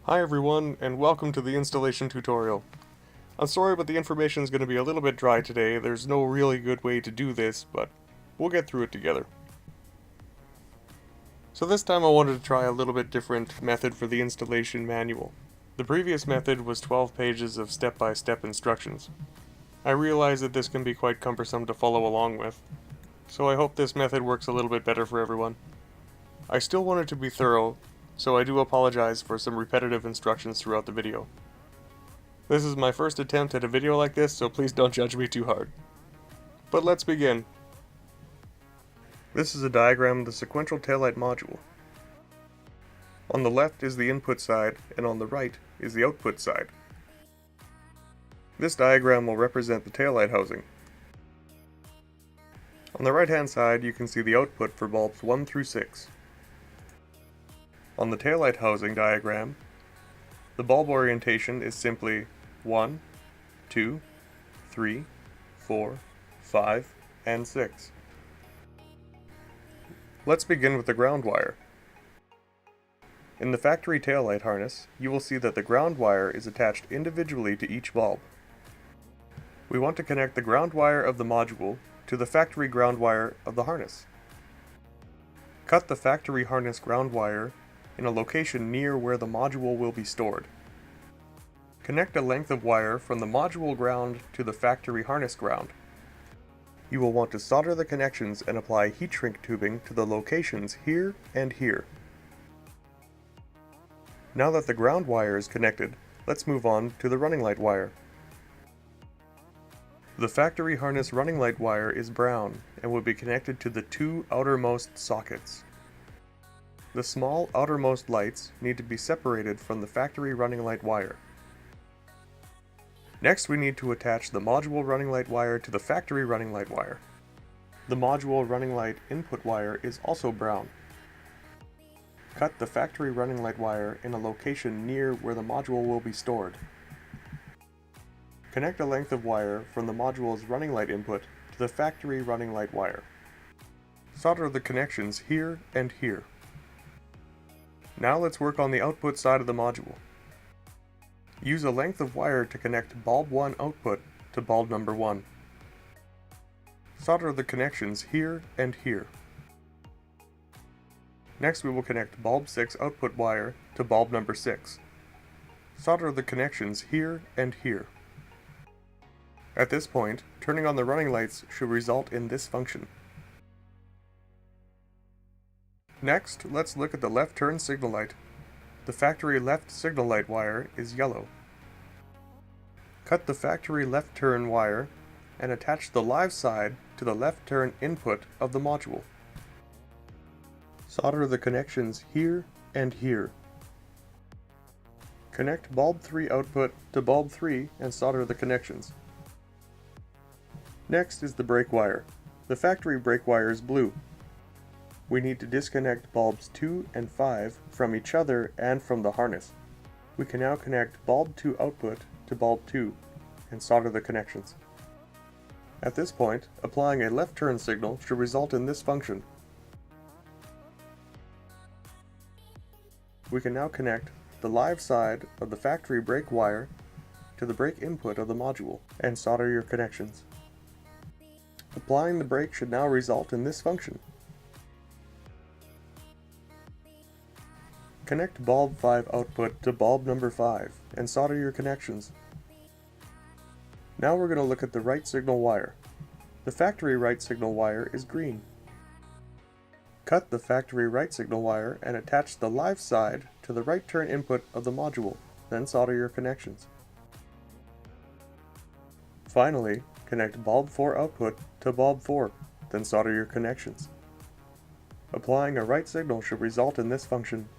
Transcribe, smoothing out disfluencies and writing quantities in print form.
Hi everyone, and welcome to the installation tutorial. I'm sorry, but the information is going to be a little bit dry today. There's no really good way to do this, but we'll get through it together. So this time I wanted to try a little bit different method for the installation manual. The previous method was 12 pages of step-by-step instructions. I realize that this can be quite cumbersome to follow along with, so I hope this method works a little bit better for everyone. I still want it to be thorough, so I do apologize for some repetitive instructions throughout the video. This is my first attempt at a video like this, so please don't judge me too hard. But let's begin. This is a diagram of the sequential taillight module. On the left is the input side, and on the right is the output side. This diagram will represent the taillight housing. On the right hand side you can see the output for bulbs 1 through 6. On the taillight housing diagram, the bulb orientation is simply 1, 2, 3, 4, 5, and 6. Let's begin with the ground wire. In the factory taillight harness, you will see that the ground wire is attached individually to each bulb. We want to connect the ground wire of the module to the factory ground wire of the harness. Cut the factory harness ground wire in a location near where the module will be stored. Connect a length of wire from the module ground to the factory harness ground. You will want to solder the connections and apply heat shrink tubing to the locations here and here. Now that the ground wire is connected, let's move on to the running light wire. The factory harness running light wire is brown and will be connected to the two outermost sockets. The small outermost lights need to be separated from the factory running light wire. Next we need to attach the module running light wire to the factory running light wire. The module running light input wire is also brown. Cut the factory running light wire in a location near where the module will be stored. Connect a length of wire from the module's running light input to the factory running light wire. Solder the connections here and here. Now let's work on the output side of the module. Use a length of wire to connect bulb 1 output to bulb number 1. Solder the connections here and here. Next we will connect bulb 6 output wire to bulb number 6. Solder the connections here and here. At this point, turning on the running lights should result in this function. Next, let's look at the left turn signal light. The factory left signal light wire is yellow. Cut the factory left turn wire and attach the live side to the left turn input of the module. Solder the connections here and here. Connect bulb 3 output to bulb 3 and solder the connections. Next is the brake wire. The factory brake wire is blue. We need to disconnect bulbs 2 and 5 from each other and from the harness. We can now connect bulb 2 output to bulb 2 and solder the connections. At this point, applying a left turn signal should result in this function. We can now connect the live side of the factory brake wire to the brake input of the module and solder your connections. Applying the brake should now result in this function. Connect bulb 5 output to bulb number 5 and solder your connections. Now we're going to look at the right signal wire. The factory right signal wire is green. Cut the factory right signal wire and attach the live side to the right turn input of the module, then solder your connections. Finally, connect bulb 4 output to bulb 4, then solder your connections. Applying a right signal should result in this function.